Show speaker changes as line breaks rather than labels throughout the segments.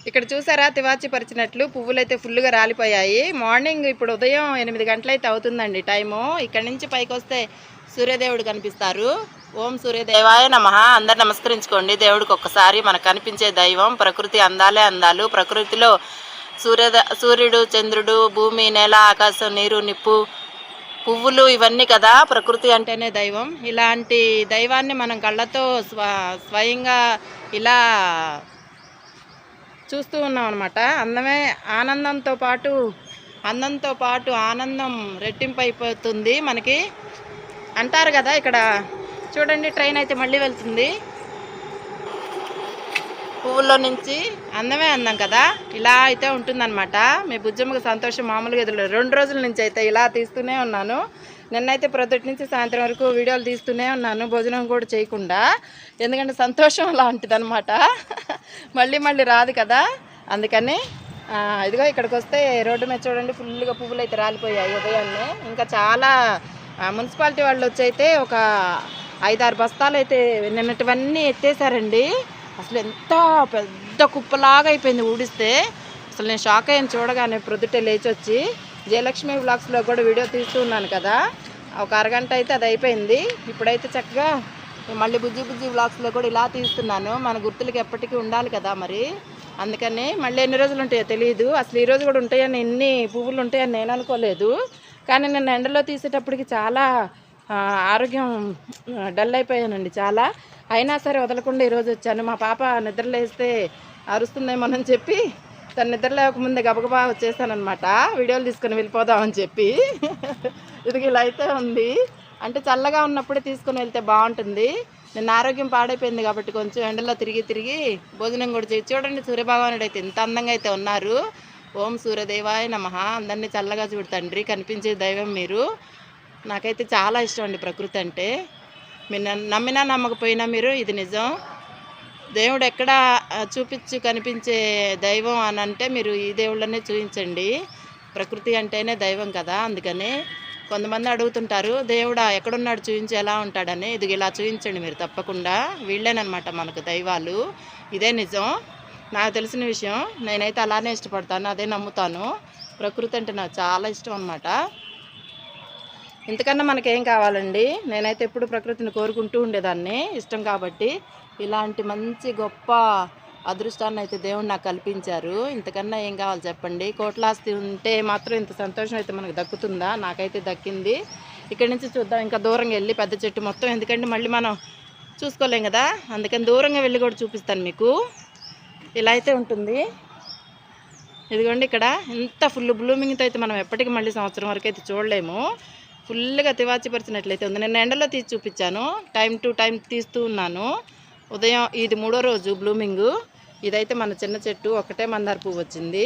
ఇక్కడ చూసారా తివాచి పరిచినట్లు పువ్వులైతే ఫుల్గా రాలిపోయాయి. మార్నింగ్ ఇప్పుడు ఉదయం 8 గంటలైతే అవుతుందండి టైము. ఇక్కడ నుంచి పైకి వస్తే సూర్యదేవుడు కనిపిస్తారు. ఓం సూర్యదేవాయ నమః. అందరు నమస్కరించుకోండి. దేవుడికి ఒక్కసారి మనకు కనిపించే దైవం. ప్రకృతి అందాలే అందాలు. ప్రకృతిలో సూర్యుడు, చంద్రుడు, భూమి, నేల, ఆకాశం, నీరు, నిప్పు, పువ్వులు ఇవన్నీ కదా ప్రకృతి అంటేనే దైవం. ఇలాంటి దైవాన్ని మనం కళ్ళతో స్వయంగా ఇలా చూస్తూ ఉన్నాం అనమాట. అందంతో పాటు ఆనందం రెట్టింపు అయిపోతుంది మనకి. అంటారు కదా, ఇక్కడ చూడండి ట్రైన్ అయితే మళ్ళీ వెళ్తుంది. పువ్వుల్లో నుంచి అందమే అందం కదా, ఇలా అయితే ఉంటుందన్నమాట. మీ బుజ్జమ్మకి సంతోషం మామూలుగా ఎదురు. 2 రోజుల నుంచి అయితే ఇలా తీస్తూనే ఉన్నాను. నిన్నైతే ప్రొద్దుటి నుంచి సాయంత్రం వరకు వీడియోలు తీస్తూనే ఉన్నాను, భోజనం కూడా చేయకుండా. ఎందుకంటే సంతోషం లాంటిదనమాట, మళ్ళీ రాదు కదా, అందుకని. ఇదిగో ఇక్కడికి వస్తే రోడ్డు మీద చూడండి ఫుల్గా పువ్వులు అయితే రాలిపోయాయి ఉదయాన్నే. ఇంకా చాలా మున్సిపాలిటీ వాళ్ళు వచ్చి అయితే ఒక 5-6 బస్తాలు అయితే నిన్నటివన్నీ ఎత్తేసారండి. అసలు ఎంత పెద్ద కుప్పలాగా అయిపోయింది ఊడిస్తే. అసలు నేను షాక్ అయ్యాను చూడగానే. ప్రొద్దుటే లేచి వచ్చి జయలక్ష్మి వ్లాగ్స్లో కూడా వీడియో తీస్తూ ఉన్నాను కదా, ఒక అరగంట అయితే అది అయిపోయింది. ఇప్పుడైతే చక్కగా మళ్ళీ బుజ్జి వ్లాగ్స్లో కూడా ఇలా తీస్తున్నాను. మన గుర్తులకి ఎప్పటికీ ఉండాలి కదా మరి, అందుకని. మళ్ళీ ఎన్ని రోజులు ఉంటాయో తెలియదు. అసలు ఈరోజు కూడా ఉంటాయని, ఎన్ని పువ్వులు ఉంటాయని నేను అనుకోలేదు. కానీ నేను ఎండలో తీసేటప్పటికి చాలా ఆరోగ్యం డల్ అయిపోయానండి చాలా. అయినా సరే వదలకుండా ఈరోజు వచ్చాను. మా పాప నిద్రలేస్తే అరుస్తుందేమోనని చెప్పి తను నిద్ర లేకముందే గబగబా వచ్చేసానమాట, వీడియోలు తీసుకొని వెళ్ళిపోదామని చెప్పి. ఇది ఇలా అయితే ఉంది. అంటే చల్లగా ఉన్నప్పుడే తీసుకొని వెళ్తే బాగుంటుంది. నిన్న ఆరోగ్యం పాడైపోయింది కాబట్టి కొంచెం ఎండలో తిరిగి భోజనం కూడా చేసి. చూడండి సూర్యభగవానుడు అయితే ఎంత అందంగా అయితే ఉన్నారు. ఓం సూర్యదేవాయ నమః. అందరినీ చల్లగా చూడు తండ్రి, కనిపించే దైవం మీరు. నాకైతే చాలా ఇష్టం అండి ప్రకృతి అంటే. మీరు నమ్మినా నమ్మకపోయినా మీరు ఇది నిజం. దేవుడు ఎక్కడ కనిపించే దైవం అని అంటే మీరు ఈ దేవుళ్ళనే చూపించండి. ప్రకృతి అంటేనే దైవం కదా, అందుకని. కొంతమంది అడుగుతుంటారు దేవుడా ఎక్కడున్నాడు చూపించి ఎలా ఉంటాడని. ఇది ఇలా చూపించండి మీరు తప్పకుండా. వీళ్ళేనమాట మనకు దైవాలు. ఇదే నిజం, నాకు తెలిసిన విషయం. నేనైతే అలానే ఇష్టపడతాను, అదే నమ్ముతాను. ప్రకృతి అంటే నాకు చాలా ఇష్టం అన్నమాట. ఇంతకన్నా మనకేం కావాలండి. నేనైతే ఎప్పుడు ప్రకృతిని కోరుకుంటూ ఉండేదాన్ని, ఇష్టం కాబట్టి. ఇలాంటి మంచి గొప్ప అదృష్టాన్ని అయితే దేవుడు నాకు కల్పించారు. ఇంతకన్నా ఏం కావాలి చెప్పండి. కోట్లాస్తి ఉంటే మాత్రం ఇంత సంతోషం అయితే మనకు దక్కుతుందా? నాకైతే దక్కింది. ఇక్కడి నుంచి చూద్దాం ఇంకా దూరంగా వెళ్ళి పెద్ద చెట్టు మొత్తం, ఎందుకంటే మళ్ళీ మనం చూసుకోలేం కదా, అందుకని దూరంగా వెళ్ళి కూడా చూపిస్తాను మీకు. ఇలా అయితే ఉంటుంది. ఇదిగోండి ఇక్కడ ఇంత ఫుల్ బ్లూమింగ్తో అయితే మనం ఎప్పటికీ మళ్ళీ సంవత్సరం వరకు అయితే చూడలేము. ఫుల్గా తివాచి పరిచినట్లయితే ఉంది. నేను ఎండలో తీసి చూపించాను, టైం టు టైం తీస్తూ ఉన్నాను. ఉదయం ఇది 3వ రోజు బ్లూమింగ్. ఇదైతే మన చిన్న చెట్టు, ఒకటే మందార పువ్వు వచ్చింది.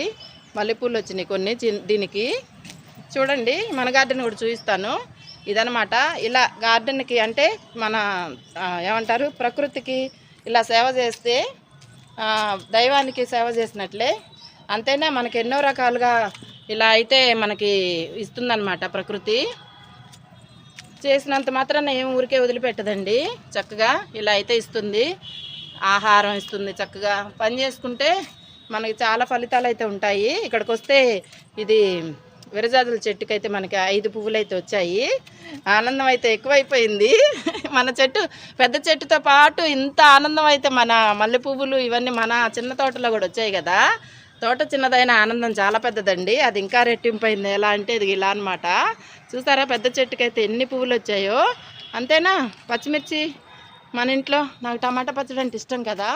మల్లెపూలు వచ్చినాయి కొన్ని దీనికి. చూడండి మన గార్డెన్ కూడా చూపిస్తాను. ఇదనమాట. ఇలా గార్డెన్కి అంటే మన ఏమంటారు ప్రకృతికి ఇలా సేవ చేస్తే దైవానికి సేవ చేసినట్లే. అంతేనా మనకి ఎన్నో రకాలుగా ఇలా అయితే మనకి ఇస్తుందన్నమాట ప్రకృతి. చేసినంత మాత్రాన ఏం ఊరికే వదిలిపెట్టదండి, చక్కగా ఇలా అయితే ఇస్తుంది. ఆహారం ఇస్తుంది, చక్కగా పని చేసుకుంటే మనకి చాలా ఫలితాలు అయితే ఉంటాయి. ఇక్కడికి వస్తే ఇది విరజాజుల చెట్టుకైతే మనకి 5 పువ్వులు అయితే వచ్చాయి. ఆనందం అయితే ఎక్కువైపోయింది. మన చెట్టు పెద్ద చెట్టుతో పాటు ఇంత ఆనందం అయితే మన మల్లె పువ్వులు ఇవన్నీ మన చిన్న తోటలో కూడా వచ్చాయి కదా. తోట చిన్నదైన ఆనందం చాలా పెద్దదండి, అది ఇంకా రెట్టింపైంది. ఎలా అంటే ఇది ఇలా అనమాట. చూసారా పెద్ద చెట్టుకైతే ఎన్ని పువ్వులు వచ్చాయో. అంతేనా పచ్చిమిర్చి మన ఇంట్లో నాకు టమాటా పచ్చడి అంటే ఇష్టం కదా.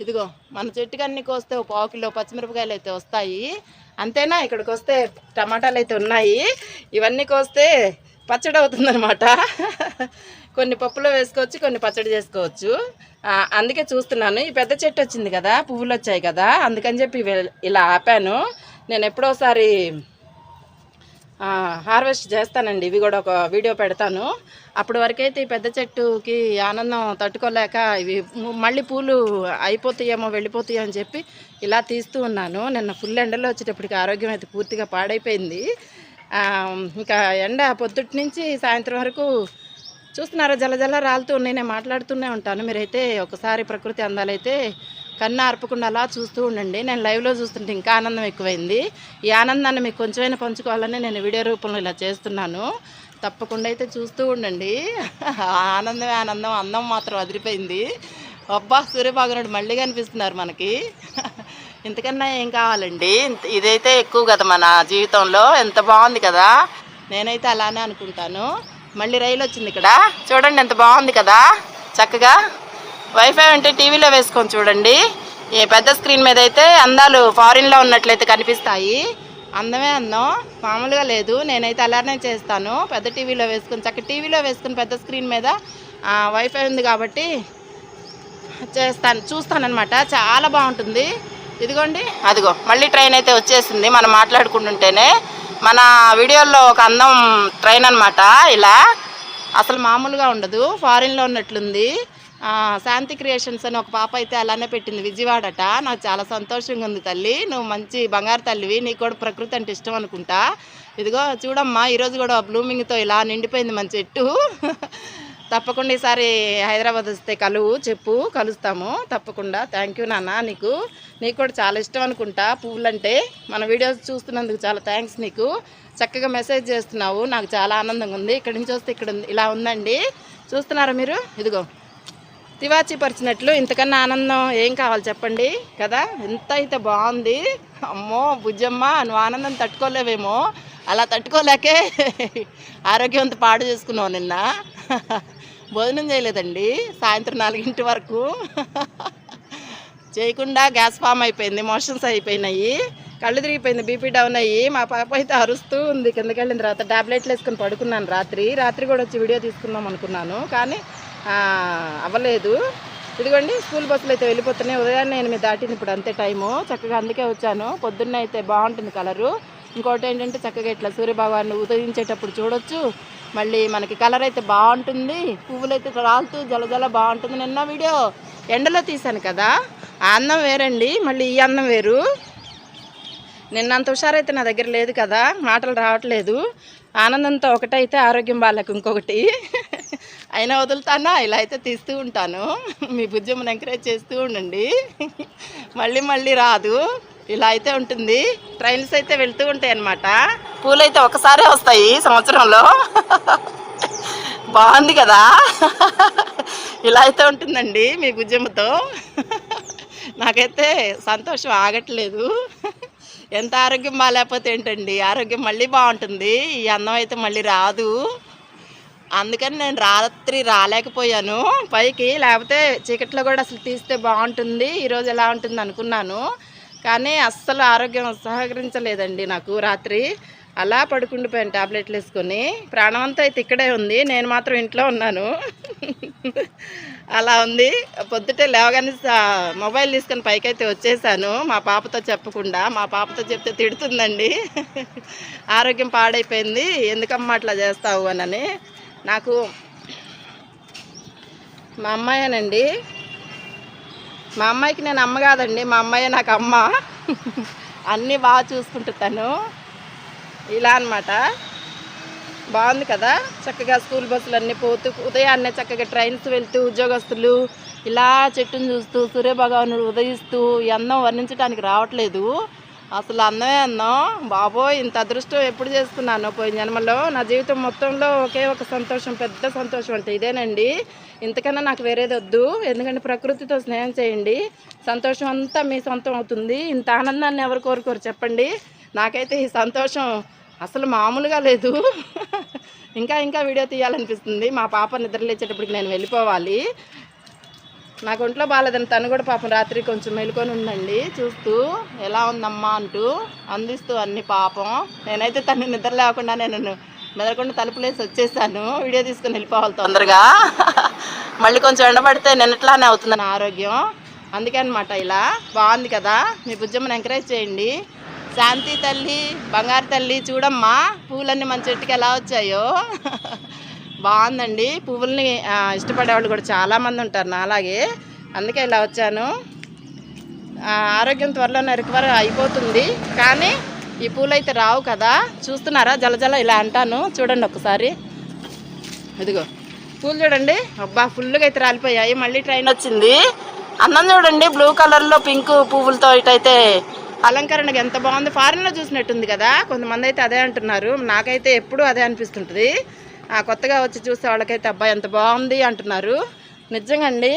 ఇదిగో మన చెట్టుకి అన్ని కోస్తే 1 కిలో పచ్చిమిరపకాయలు అయితే వస్తాయి. అంతేనా ఇక్కడికి వస్తే టమాటాలు అయితే ఉన్నాయి. ఇవన్నీ కోస్తే పచ్చడి అవుతుందన్నమాట. కొన్ని పప్పులో వేసుకోవచ్చు, కొన్ని పచ్చడి చేసుకోవచ్చు. అందుకే చూస్తున్నాను. ఈ పెద్ద చెట్టు వచ్చింది కదా, పువ్వులు వచ్చాయి కదా, అందుకని చెప్పి ఇలా ఆపాను. నేను ఎప్పుడోసారి హార్వెస్ట్ చేస్తానండి, ఇవి కూడా ఒక వీడియో పెడతాను. అప్పటి వరకైతే ఈ పెద్ద చెట్టుకి ఆనందం తట్టుకోలేక ఇవి మళ్ళీ పూలు అయిపోతాయేమో వెళ్ళిపోతాయో అని చెప్పి ఇలా తీస్తూ ఉన్నాను. నిన్న ఫుల్ ఎండలో వచ్చేటప్పటికి ఆరోగ్యం అయితే పూర్తిగా పాడైపోయింది. ఇంకా ఎండ పొద్దుటి నుంచి సాయంత్రం వరకు చూస్తున్నారా జల రాలుతూ ఉన్నాయి. నేను మాట్లాడుతూనే ఉంటాను. మీరైతే ఒకసారి ప్రకృతి అందాలైతే కన్ను ఆర్పకుండా అలా చూస్తూ ఉండండి. నేను లైవ్లో చూస్తుంటే ఇంకా ఆనందం ఎక్కువైంది. ఈ ఆనందాన్ని మీకు కొంచెమైనా పంచుకోవాలని నేను వీడియో రూపంలో ఇలా చేస్తున్నాను. తప్పకుండా అయితే చూస్తూ ఉండండి. ఆనందమే ఆనందం, అందం మాత్రం అదిరిపోయింది. అబ్బా, సూర్యభగవానుడు మళ్ళీ కనిపిస్తున్నారు మనకి. ఇంతకన్నా ఏం కావాలండి? ఇదైతే ఎక్కువ కదా మన జీవితంలో. ఎంత బాగుంది కదా, నేనైతే అలానే అనుకుంటాను. మళ్ళీ రైలు వచ్చింది ఇక్కడ, చూడండి ఎంత బాగుంది కదా. చక్కగా వైఫై ఉంటే టీవీలో వేసుకొని చూడండి. ఈ పెద్ద స్క్రీన్ మీద అయితే అందాలు ఫారిన్లో ఉన్నట్లయితే కనిపిస్తాయి. అందమే అందం, మామూలుగా లేదు. నేనైతే అలానే చేస్తాను, పెద్ద టీవీలో వేసుకొని, చక్క టీవీలో వేసుకుని పెద్ద స్క్రీన్ మీద వైఫై ఉంది కాబట్టి చూస్తానన్నమాట. చాలా బాగుంటుంది. ఇదిగోండి, అదిగో మళ్ళీ ట్రైన్ అయితే వచ్చేసింది. మనం మాట్లాడుకుంటుంటేనే మన వీడియోల్లో ఒక అందం ట్రైన్ అనమాట. ఇలా అసలు మామూలుగా ఉండదు, ఫారిన్లో ఉన్నట్లుంది. శాంతి క్రియేషన్స్ అని ఒక పాప అయితే అలానే పెట్టింది, విజయవాడట. నాకు చాలా సంతోషంగా ఉంది తల్లి, నువ్వు మంచి బంగారు తల్లివి, నీకు కూడా ప్రకృతి అంటే ఇష్టం అనుకుంటా. ఇదిగో చూడమ్మా, ఈరోజు కూడా బ్లూమింగ్తో ఇలా నిండిపోయింది మన చెట్టు. తప్పకుండా ఈసారి హైదరాబాద్ వస్తే చెప్పు, కలుస్తాము తప్పకుండా. థ్యాంక్ యూ నాన్న, నీకు కూడా చాలా ఇష్టం అనుకుంటా పువ్వులంటే. మన వీడియోస్ చూస్తున్నందుకు చాలా థ్యాంక్స్. నీకు చక్కగా మెసేజ్ చేస్తున్నావు, నాకు చాలా ఆనందంగా ఉంది. ఇక్కడి నుంచి వస్తే ఇక్కడ ఇలా ఉందండి, చూస్తున్నారా మీరు? ఇదిగో తివాచి పరిచినట్లు ఇంతకన్నా ఆనందం ఏం కావాలి చెప్పండి కదా. ఎంత అయితే బాగుంది. అమ్మో బుజ్జమ్మ, నువ్వు ఆనందం తట్టుకోలేవేమో, అలా తట్టుకోలేకే ఆరోగ్యం అంతా పాడు చేసుకున్నావు. నిన్న భోజనం చేయలేదండి, సాయంత్రం 4 వరకు చేయకుండా గ్యాస్ ఫామ్ అయిపోయింది, మోషన్స్ అయిపోయినాయి, కళ్ళు తిరిగిపోయింది, బీపీ డౌన్ అయ్యి మా పాప అయితే అరుస్తూ ఉంది. కిందకి వెళ్ళిన తర్వాత టాబ్లెట్లు వేసుకొని పడుకున్నాను. రాత్రి కూడా వచ్చి వీడియో తీసుకుందాం అనుకున్నాను, కానీ అవ్వలేదు. ఇదిగోండి స్కూల్ బస్సులు అయితే వెళ్ళిపోతున్నాయి. ఉదయాన్నే 8 దాటింది ఇప్పుడు, అంతే టైము. చక్కగా అందుకే వచ్చాను. పొద్దున్నే అయితే బాగుంటుంది కలరు. ఇంకోటి ఏంటంటే చక్కగా ఇట్లా సూర్యభగవాన్ని ఉదయించేటప్పుడు చూడొచ్చు. మళ్ళీ మనకి కలర్ అయితే బాగుంటుంది, పువ్వులు అయితే రాలుతూ జల బాగుంటుంది. నిన్న వీడియో ఎండలో తీశాను కదా, ఆ అందం వేరండి, మళ్ళీ ఈ అందం వేరు. నిన్నంత హుషారైతే నా దగ్గర లేదు కదా, మాటలు రావట్లేదు. ఆనందంతో ఒకటైతే ఆరోగ్యం బాగాలేక ఇంకొకటి. అయినా వదులుతానా, ఇలా అయితే తీస్తూ ఉంటాను. మీ బుజ్జమ్మని ఎంకరేజ్ చేస్తూ ఉండండి, మళ్ళీ రాదు, ఇలా అయితే ఉంటుంది. ట్రైన్స్ అయితే వెళ్తూ ఉంటాయి అన్నమాట. పూలు అయితే ఒకసారే వస్తాయి సంవత్సరంలో. బాగుంది కదా, ఇలా అయితే ఉంటుందండి మీ బుజ్జమ్మతో. నాకైతే సంతోషం ఆగట్లేదు. ఎంత ఆరోగ్యం బాగాలేకపోతే ఏంటండి, ఆరోగ్యం మళ్ళీ బాగుంటుంది. ఈ అందం అయితే మళ్ళీ రాదు. అందుకని నేను రాత్రి రాలేకపోయాను పైకి, లేకపోతే చీకట్లో కూడా అసలు తీస్తే బాగుంటుంది, ఈరోజు ఎలా ఉంటుంది అనుకున్నాను. కానీ అస్సలు ఆరోగ్యం సహకరించలేదండి నాకు. రాత్రి అలా పడుకుండిపోయాను టాబ్లెట్లు వేసుకొని. ప్రాణం అంతా అయితే ఇక్కడే ఉంది, నేను మాత్రం ఇంట్లో ఉన్నాను. అలా ఉంది. పొద్దుటే లేవగానే మొబైల్ తీసుకొని పైకైతే వచ్చేసాను, మా పాపతో చెప్పకుండా. మా పాపతో చెప్తే తిడుతుందండి, ఆరోగ్యం పాడైపోయింది, ఎందుకమ్మా అట్లా చేస్తావు అని. నాకు మా అమ్మాయేనండి, మా అమ్మాయికి నేను అమ్మ కాదండి, మా అమ్మాయి నాకు అమ్మ. అన్నీ బాగా చూసుకుంటాను. ఇలా అన్నమాట. బాగుంది కదా, చక్కగా స్కూల్ బస్సులు అన్నీ పోతూ, ఉదయాన్నే చక్కగా ట్రైన్స్ వెళ్తూ, ఉద్యోగస్తులు ఇలా చెట్టును చూస్తూ, సూర్యభగవానుడు ఉదయిస్తూ, ఈ అందం వర్ణించడానికి రావట్లేదు. అసలు అందమే అందం. బాబోయ్, ఇంత అదృష్టం ఎప్పుడు చేసుకున్నాను పోయిన జన్మలో. నా జీవితం మొత్తంలో ఒకే ఒక సంతోషం, పెద్ద సంతోషం అంటే ఇదేనండి. ఇంతకన్నా నాకు వేరేది వద్దు. ఎందుకంటే ప్రకృతితో స్నేహం చేయండి, సంతోషం అంతా మీ సొంతం అవుతుంది. ఇంత ఆనందాన్ని ఎవరు కోరుకోరు చెప్పండి. నాకైతే ఈ సంతోషం అసలు మామూలుగా లేదు. ఇంకా వీడియో తీయాలనిపిస్తుంది. మా పాప నిద్రలేచేటప్పటికి నేను వెళ్ళిపోవాలి. నాకు ఒంట్లో బాగాలేదని తను కూడా పాపం రాత్రి కొంచెం మెలుకొని ఉందండి, చూస్తూ ఎలా ఉందమ్మా అంటూ అందిస్తూ అన్ని. పాపం నేనైతే తను నిద్ర లేకుండా నేను మెదలకుండా తలుపులేసి వచ్చేసాను, వీడియో తీసుకొని వెళ్ళిపోవాలి తొందరగా. మళ్ళీ కొంచెం ఎండబడితే నిన్నట్లానే అవుతుంది నా ఆరోగ్యం. అందుకే అనమాట. ఇలా బాగుంది కదా, మీ బుజ్జమ్మని ఎంకరేజ్ చేయండి. శాంతి తల్లి, బంగారు తల్లి, చూడమ్మా పువ్వులన్నీ మన చెట్టుకి ఎలా వచ్చాయో. బాగుందండి. పువ్వుల్ని ఇష్టపడేవాళ్ళు కూడా చాలామంది ఉంటారు నా అలాగే, అందుకే ఇలా వచ్చాను. ఆరోగ్యం త్వరలోనే రికవర్ అయిపోతుంది, కానీ ఈ పూలు అయితే రావు కదా. చూస్తున్నారా, జలజల ఇలా అంటాను, చూడండి ఒకసారి. ఇదిగో పూలు చూడండి, అబ్బా ఫుల్గా అయితే రాలిపోయాయి. మళ్ళీ ట్రైన్ వచ్చింది, అన్నం చూడండి బ్లూ కలర్లో పింక్ పువ్వులతో ఇటైతే అలంకరణకి ఎంత బాగుంది. ఫారిన్లో చూసినట్టుంది కదా, కొంతమంది అయితే అదే అంటున్నారు. నాకైతే ఎప్పుడూ అదే అనిపిస్తుంటుంది. కొత్తగా వచ్చి చూసే వాళ్ళకైతే అబ్బాయి ఎంత బాగుంది అంటున్నారు. నిజంగా అండి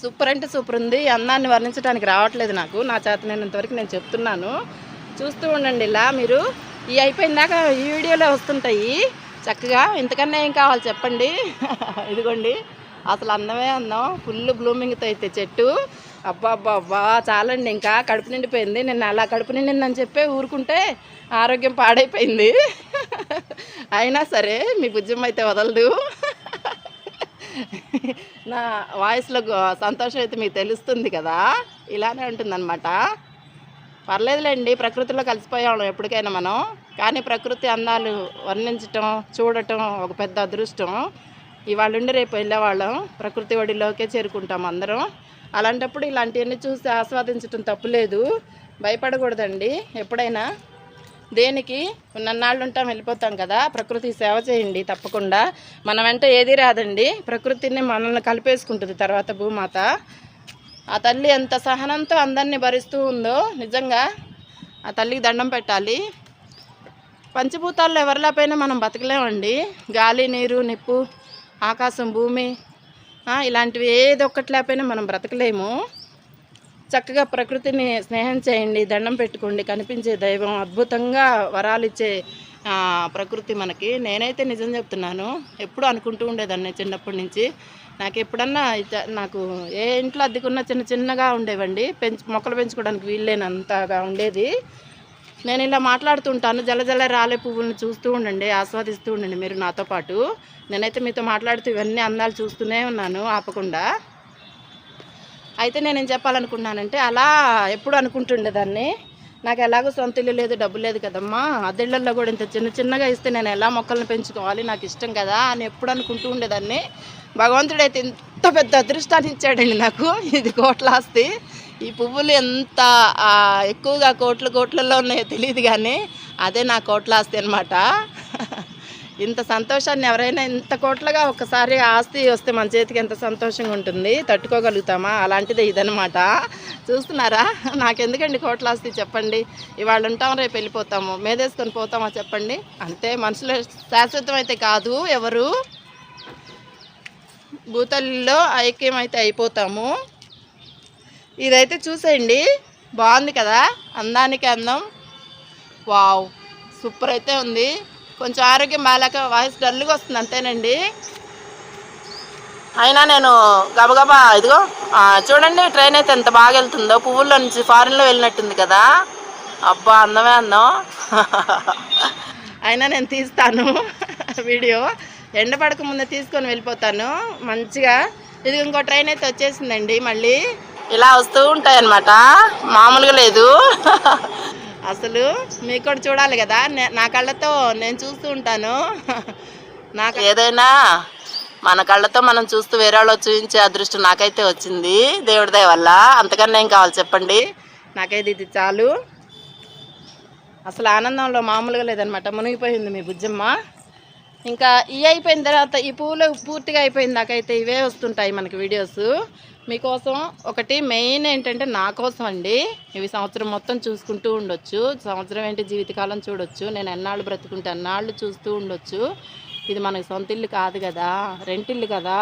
సూపర్ అంటే సూపర్ ఉంది. అందాన్ని వర్ణించడానికి రావట్లేదు నాకు, నా చేతనైనంతవరకు నేను చెప్తున్నాను. చూస్తూ ఉండండి ఇలా మీరు. ఈ అయిపోయిందాక ఈ వీడియోలో వస్తుంటాయి చక్కగా. ఇంతకన్నా ఏం కావాలి చెప్పండి. ఇదిగోండి అసలు అందమే అందం, ఫుల్ బ్లూమింగ్తో అయితే చెట్టు. అబ్బా అబ్బా అబ్బా చాలండి, ఇంకా కడుపు నిండిపోయింది. నేను అలా కడుపు నిండిందని చెప్పి ఊరుకుంటే ఆరోగ్యం పాడైపోయింది. అయినా సరే మీ బుజ్జమ్మ అయితే వదలదు. నా వాయిస్లో సంతోషం అయితే మీకు తెలుస్తుంది కదా, ఇలానే ఉంటుందన్నమాట. పర్లేదులేండి, ప్రకృతిలో కలిసిపోయాం ఎప్పటికైనా మనం. కానీ ప్రకృతి అందాలు వర్ణించటం చూడటం ఒక పెద్ద అదృష్టం. ఇవాళ ఉండి రేపు వెళ్ళేవాళ్ళం, ప్రకృతి ఒడిలోకే చేరుకుంటాం అందరం. అలాంటప్పుడు ఇలాంటివన్నీ చూసి ఆస్వాదించటం తప్పులేదు. భయపడకూడదండి ఎప్పుడైనా. దేనికి ఉన్నన్నాళ్ళు ఉంటాం, వెళ్ళిపోతాం కదా. ప్రకృతి సేవ చేయండి తప్పకుండా. మన వెంట ఏది రాదండి, ప్రకృతిని మనల్ని కలిపేసుకుంటుంది తర్వాత భూమాత. ఆ తల్లి ఎంత సహనంతో అందరినీ భరిస్తూ ఉందో, నిజంగా ఆ తల్లికి దండం పెట్టాలి. పంచభూతాల్లో ఎవరిలాపైనా మనం బతకలేమండి. గాలి, నీరు, నిప్పు, ఆకాశం, భూమి ఇలాంటివి ఏది ఒక్కటి లేకపోయినా మనం బ్రతకలేము. చక్కగా ప్రకృతిని స్నేహం చేయండి, దండం పెట్టుకోండి. కనిపించే దైవం, అద్భుతంగా వరాలు ఇచ్చే ప్రకృతి మనకి. నేనైతే నిజం చెప్తున్నాను, ఎప్పుడు అనుకుంటూ ఉండేదాన్ని చిన్నప్పటి నుంచి. నాకు ఎప్పుడన్నా నాకు ఏ ఇంట్లో అద్దెకున్నా చిన్న చిన్నగా ఉండేవండి, మొక్కలు పెంచుకోవడానికి వీల్లేనంతగా ఉండేది. నేను ఇలా మాట్లాడుతుంటాను, జల రాలే పువ్వులను చూస్తూ ఉండండి, ఆస్వాదిస్తూ ఉండండి మీరు నాతో పాటు. నేనైతే మీతో మాట్లాడుతూ ఇవన్నీ అందాలు చూస్తూనే ఉన్నాను ఆపకుండా. అయితే నేనేం చెప్పాలనుకున్నానంటే, అలా ఎప్పుడు అనుకుంటుండేదాన్ని, నాకు ఎలాగో సొంత ఇల్లు లేదు, డబ్బు లేదు కదమ్మా, అద్దెళ్ళల్లో కూడా ఇంత చిన్నగా ఇస్తే నేను ఎలా మొక్కలను పెంచుకోవాలి, నాకు ఇష్టం కదా అని ఎప్పుడు అనుకుంటూ ఉండేదాన్ని. భగవంతుడైతే ఇంత పెద్ద అదృష్టాన్ని ఇచ్చాడండి నాకు. ఇది కోట్ల ఆస్తి. ఈ పువ్వులు ఎంత ఎక్కువగా కోట్లలో ఉన్నాయో తెలియదు, కానీ అదే నా కోట్ల ఆస్తి అనమాట. ఇంత సంతోషాన్ని ఎవరైనా ఇంత కోట్లుగా ఒకసారి ఆస్తి వస్తే మన చేతికి ఎంత సంతోషంగా ఉంటుంది, తట్టుకోగలుగుతామా? అలాంటిదే ఇదనమాట. చూస్తున్నారా, నాకెందుకండి కోట్ల ఆస్తి చెప్పండి. ఇవాళ ఉంటాం, రేపు వెళ్ళిపోతాము, మేదేసుకొని పోతామా చెప్పండి. అంతే, మనుషులు శాశ్వతం అయితే కాదు ఎవరు. భూతల్లో ఐక్యమైతే అయిపోతాము. ఇదైతే చూసేయండి, బాగుంది కదా, అందానికి అందం. వావ్, సూపర్ అయితే ఉంది. కొంచెం ఆరోగ్యం బాగాలేక వాయిస్ డల్గా వస్తుంది అంతేనండి. అయినా నేను గబగబా ఇదిగో చూడండి, ట్రైన్ అయితే ఎంత బాగా వెళ్తుందో, పువ్వుల్లో నుంచి ఫారిన్లో వెళ్ళినట్టుంది కదా. అబ్బా అందమే అందం. అయినా నేను తీస్తాను వీడియో, ఎండ పడక ముందే తీసుకొని వెళ్ళిపోతాను మంచిగా. ఇది ఇంకో ట్రైన్ అయితే వచ్చేసిందండి, మళ్ళీ ఇలా వస్తూ ఉంటాయన్నమాట, మామూలుగా లేదు. అసలు మీకు కూడా చూడాలి కదా, నా కళ్ళతో నేను చూస్తూ ఉంటాను. నాకు ఏదైనా మన కళ్ళతో మనం చూస్తూ వేరే వాళ్ళు చూపించే అదృష్టం నాకైతే వచ్చింది దేవుడి దయ వల్ల. అంతకన్నా ఏం కావాలి చెప్పండి, నాకైతే ఇది చాలు. అసలు ఆనందంలో మామూలుగా లేదనమాట, మునిగిపోయింది మీ బుజ్జమ్మ. ఇంకా ఇవి అయిపోయిన తర్వాత ఈ పువ్వులు పూర్తిగా అయిపోయిన దాకైతే ఇవే వస్తుంటాయి మనకి వీడియోస్ మీకోసం. ఒకటి మెయిన్ ఏంటంటే నా కోసం అండి, ఇవి సంవత్సరం మొత్తం చూసుకుంటూ ఉండొచ్చు. సంవత్సరం ఏంటి, జీవితకాలం చూడొచ్చు. నేను ఎన్నాళ్ళు బ్రతుకుంటే అన్నాళ్ళు చూస్తూ ఉండొచ్చు. ఇది మనకి సొంత ఇల్లు కాదు కదా, రెంటిల్లు కదా.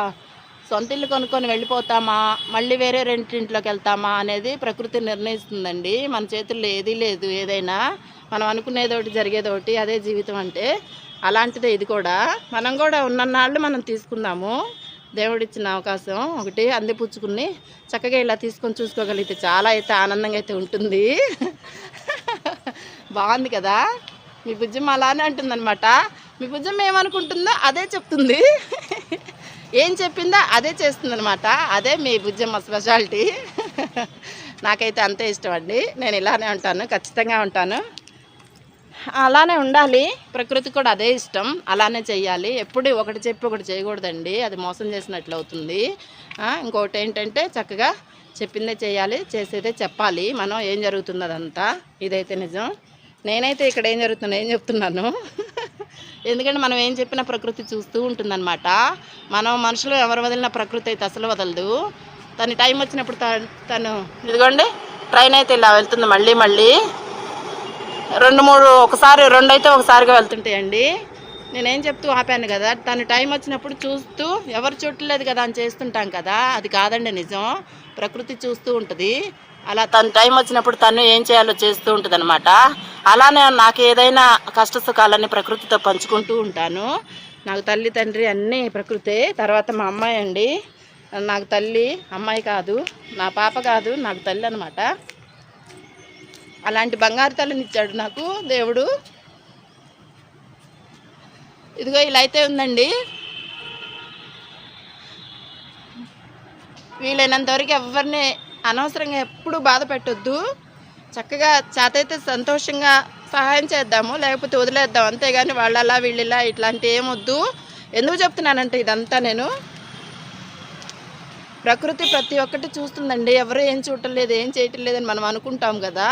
సొంత ఇల్లు కొనుక్కొని వెళ్ళిపోతామా, మళ్ళీ వేరే రెంటింట్లోకి వెళ్తామా అనేది ప్రకృతి నిర్ణయిస్తుందండి. మన చేతుల్లో ఏదీ లేదు. ఏదైనా మనం అనుకునేది ఒకటి, జరిగేది ఒకటి, అదే జీవితం అంటే. అలాంటిదే ఇది కూడా. మనం కూడా ఉన్నన్నాళ్ళు మనం తీసుకుందాము, దేవుడిచ్చిన అవకాశం ఒకటి అందిపుచ్చుకుని చక్కగా ఇలా తీసుకొని చూసుకోగలిగితే చాలా అయితే ఆనందంగా అయితే ఉంటుంది. బాగుంది కదా, మీ బుజ్జమ్మ అలానే అంటుందన్నమాట. మీ బుజ్జమ్మ ఏమనుకుంటుందో అదే చెప్తుంది, ఏం చెప్పిందో అదే చేస్తుందన్నమాట. అదే మీ బుజ్జమ్మ స్పెషాలిటీ. నాకైతే అంతే ఇష్టం అండి, నేను ఇలానే ఉంటాను, ఖచ్చితంగా ఉంటాను. అలానే ఉండాలి, ప్రకృతి కూడా అదే ఇష్టం, అలానే చెయ్యాలి. ఎప్పుడు ఒకటి చెప్పి ఒకటి చేయకూడదండి, అది మోసం చేసినట్లు అవుతుంది. ఇంకొకటి ఏంటంటే చక్కగా చెప్పిందే చేయాలి, చేసేదే చెప్పాలి. మనం ఏం జరుగుతుందో అదంతా, ఇదైతే నిజం. నేనైతే ఇక్కడ ఏం జరుగుతుందో ఏం చెప్తున్నాను. ఎందుకంటే మనం ఏం చెప్పినా ప్రకృతి చూస్తూ ఉంటుందన్నమాట. మనం మనుషులు ఎవరు వదిలిన ప్రకృతి అయితే అసలు వదలదు. తను టైం వచ్చినప్పుడు తను ఇదిగోండి ట్రైన్ అయితే ఇలా వెళ్తుంది మళ్ళీ మళ్ళీ 2-3 ఒకసారి 2 అయితే ఒకసారిగా వెళ్తుంటాయండి. నేనేం చెప్తూ ఆపాను కదా, తను టైం వచ్చినప్పుడు చూస్తూ ఎవరు చూడలేదు కదా అని చేస్తుంటాం కదా, అది కాదండి నిజం. ప్రకృతి చూస్తూ ఉంటుంది. అలా తన టైం వచ్చినప్పుడు తను ఏం చేయాలో చేస్తూ ఉంటుంది అనమాట. అలానే నాకు ఏదైనా కష్ట సుఖాలన్నీ ప్రకృతితో పంచుకుంటూ ఉంటాను. నాకు తల్లి తండ్రి అన్నీ ప్రకృతే. తర్వాత మా అమ్మాయి అండి, నాకు తల్లి, అమ్మాయి కాదు, నా పాప కాదు, నాకు తల్లి అనమాట. అలాంటి బంగారు తల్లిని ఇచ్చాడు నాకు దేవుడు. ఇదిగో ఇలా అయితే ఉందండి. వీలైనంత వరకు ఎవరిని అనవసరంగా ఎప్పుడు బాధ పెట్టొద్దు. చక్కగా చేతైతే సంతోషంగా సహాయం చేద్దాము, లేకపోతే వదిలేద్దాం, అంతేగాని వాళ్ళలా వీళ్ళిలా ఇట్లాంటి ఏమొద్దు. ఎందుకు చెప్తున్నానంటే ఇదంతా నేను ప్రకృతి ప్రతి ఒక్కటి చూస్తుందండి. ఎవరు ఏం చూడటం లేదు, ఏం చేయటం లేదని మనం అనుకుంటాం కదా,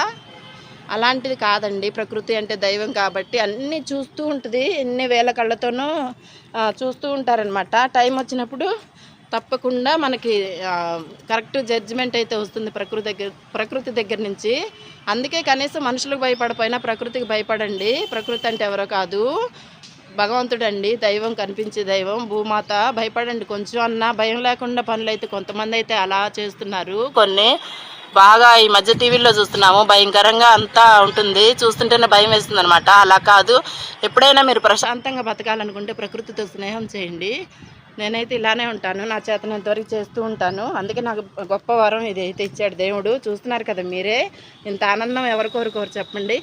అలాంటిది కాదండి. ప్రకృతి అంటే దైవం కాబట్టి అన్నీ చూస్తూ ఉంటుంది. ఎన్ని వేల కళ్ళతోనూ చూస్తూ ఉంటారనమాట. టైం వచ్చినప్పుడు తప్పకుండా మనకి కరెక్ట్ జడ్జిమెంట్ అయితే వస్తుంది ప్రకృతి దగ్గర నుంచి. అందుకే కనీసం మనుషులకు భయపడిపోయినా ప్రకృతికి భయపడండి. ప్రకృతి అంటే ఎవరో కాదు, భగవంతుడండి, దైవం, కనిపించే దైవం, భూమాత. భయపడండి. కొంచెం అన్నా భయం లేకుండా పనులు అయితే కొంతమంది అయితే అలా చేస్తున్నారు. కొన్ని బాగా ఈ మధ్య టీవీల్లో చూస్తున్నాము, భయంకరంగా అంతా ఉంటుంది, చూస్తుంటేనే భయం వేస్తుంది అనమాట. అలా కాదు, ఎప్పుడైనా మీరు ప్రశాంతంగా బతకాలనుకుంటే ప్రకృతితో స్నేహం చేయండి. నేనైతే ఇలానే ఉంటాను, నా చేతనంతవరకు చేస్తూ ఉంటాను. అందుకే నాకు గొప్ప వరం ఇది అయితే ఇచ్చాడు దేవుడు. చూస్తున్నారు కదా మీరే, ఇంత ఆనందం ఎవరు కోరుకోరు చెప్పండి.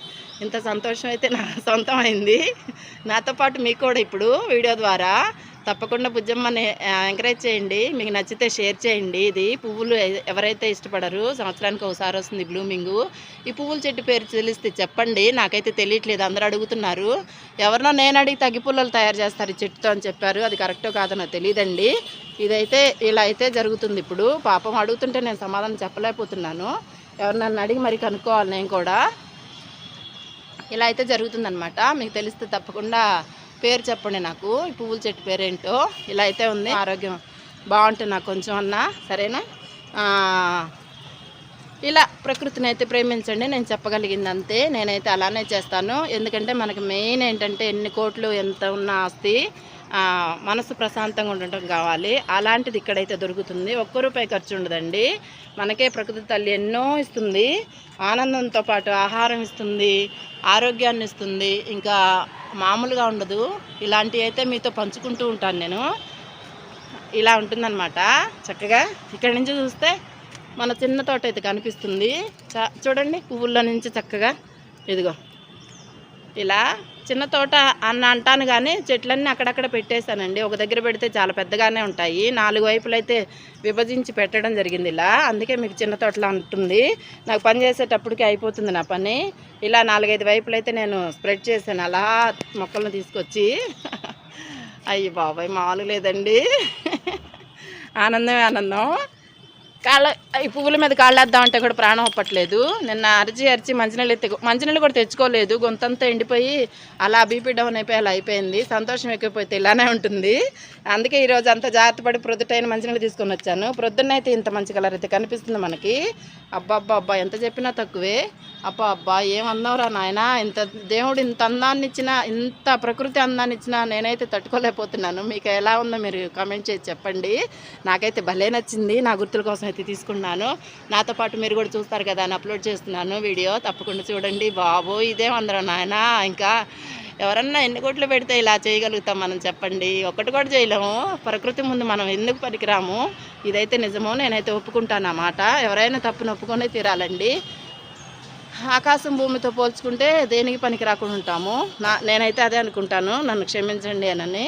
ఇంత సంతోషం అయితే నా సొంతం అయింది. నాతో పాటు మీకు కూడా ఇప్పుడు వీడియో ద్వారా తప్పకుండా బుజ్జమ్మని ఎంకరేజ్ చేయండి. మీకు నచ్చితే షేర్ చేయండి. ఇది పువ్వులు ఎవరైతే ఇష్టపడరు, సంవత్సరానికి ఒకసారి వస్తుంది బ్లూమింగ్. ఈ పువ్వుల చెట్టు పేరు తెలిస్తే చెప్పండి, నాకైతే తెలియట్లేదు. అందరూ అడుగుతున్నారు. ఎవరినో నేను అడిగి తగ్గి పుల్లలు తయారు చేస్తారు ఈ చెట్టుతో అని చెప్పారు. అది కరెక్టో కాదో నాకు తెలియదండి. ఇదైతే ఇలా అయితే జరుగుతుంది ఇప్పుడు. పాపం అడుగుతుంటే నేను సమాధానం చెప్పలేకపోతున్నాను. ఎవరినన్ను అడిగి మరి కనుక్కోవాలి నేను కూడా. ఇలా అయితే జరుగుతుందనమాట. మీకు తెలిస్తే తప్పకుండా పేరు చెప్పండి నాకు, ఈ పువ్వుల చెట్టు పేరేంటో. ఇలా అయితే ఉంది. ఆరోగ్యం బాగుంటుంది నాకు కొంచెం అన్నా, సరేనా? ఇలా ప్రకృతిని అయితే ప్రేమించండి, నేను చెప్పగలిగింది అంతే. నేనైతే అలానే చేస్తాను. ఎందుకంటే మనకి మెయిన్ ఏంటంటే ఎన్ని కోట్లు ఎంత ఉన్న ఆస్తి మనసు ప్రశాంతంగా ఉండటం కావాలి. అలాంటిది ఇక్కడైతే దొరుకుతుంది. ₹1 ఖర్చు ఉండదండి. మనకే ప్రకృతి తల్లి ఎన్నో ఇస్తుంది. ఆనందంతో పాటు ఆహారం ఇస్తుంది, ఆరోగ్యాన్ని ఇస్తుంది, ఇంకా మామూలుగా ఉండదు. ఇలాంటివి అయితే మీతో పంచుకుంటూ ఉంటాను నేను. ఇలా ఉంటుందన్నమాట చక్కగా. ఇక్కడి నుంచి చూస్తే మన చిన్న తోట అయితే కనిపిస్తుంది. చూడండి, పువ్వుల్లో నుంచి చక్కగా ఇదిగో ఇలా చిన్న తోట అన్న అంటాను, కానీ చెట్లన్నీ అక్కడక్కడ పెట్టేశానండి. ఒక దగ్గర పెడితే చాలా పెద్దగానే ఉంటాయి. 4 వైపులు అయితే విభజించి పెట్టడం జరిగింది ఇలా. అందుకే మీకు చిన్న తోటలా ఉంటుంది. నాకు పని చేసేటప్పటికి అయిపోతుంది నా పని. ఇలా 4-5 వైపులు అయితే నేను స్ప్రెడ్ చేశాను అలా మొక్కలను తీసుకొచ్చి. అయ్యి బాబాయ్ మామూలు లేదండి, ఆనందమే ఆనందం. ఈ పువ్వుల మీద కాళ్ళేద్దామంటే కూడా ప్రాణం ఒప్పట్లేదు. నిన్న అరిచి మంచినీళ్ళు కూడా తెచ్చుకోలేదు. గొంతంతా ఎండిపోయి అలా బీపీ డౌన్ అయిపోయి అలా అయిపోయింది. సంతోషం ఎక్కువైపోతే ఇలానే ఉంటుంది. అందుకే ఈరోజు అంత జాగ్రత్త పడి ప్రొద్దుటైన మంచినీళ్ళు తీసుకొని వచ్చాను. ప్రొద్దున్నైతే ఇంత మంచి కలర్ అయితే కనిపిస్తుంది మనకి. అబ్బా ఎంత చెప్పినా తక్కువే. అబ్బా ఏం అందవురా నాయన. ఇంత దేవుడు ఇంత అందాన్ని ఇచ్చినా, ఇంత ప్రకృతి అందాన్ని ఇచ్చినా నేనైతే తట్టుకోలేకపోతున్నాను. మీకు ఎలా ఉందో మీరు కామెంట్ చేసి చెప్పండి. నాకైతే భలే నచ్చింది. నా గుర్తుల కోసం అయితే తీసుకున్నాను. నాతో పాటు మీరు కూడా చూస్తారు కదా అని అప్లోడ్ చేస్తున్నాను వీడియో. తప్పకుండా చూడండి. బాబో ఇదేం అందరం నాయన. ఇంకా ఎవరన్నా ఎన్ని కోట్లు పెడితే ఇలా చేయగలుగుతాం మనం చెప్పండి? ఒకటి కూడా చేయలేము. ప్రకృతి ముందు మనం ఎందుకు పనికిరాము? ఇదైతే నిజమో, నేనైతే ఒప్పుకుంటాను అన్నమాట. ఎవరైనా తప్పును ఒప్పుకొనే తీరాలండి. ఆకాశం భూమితో పోల్చుకుంటే దేనికి పనికి రాకుండా ఉంటాము. నేనైతే అదే అనుకుంటాను. నన్ను క్షమించండి అని.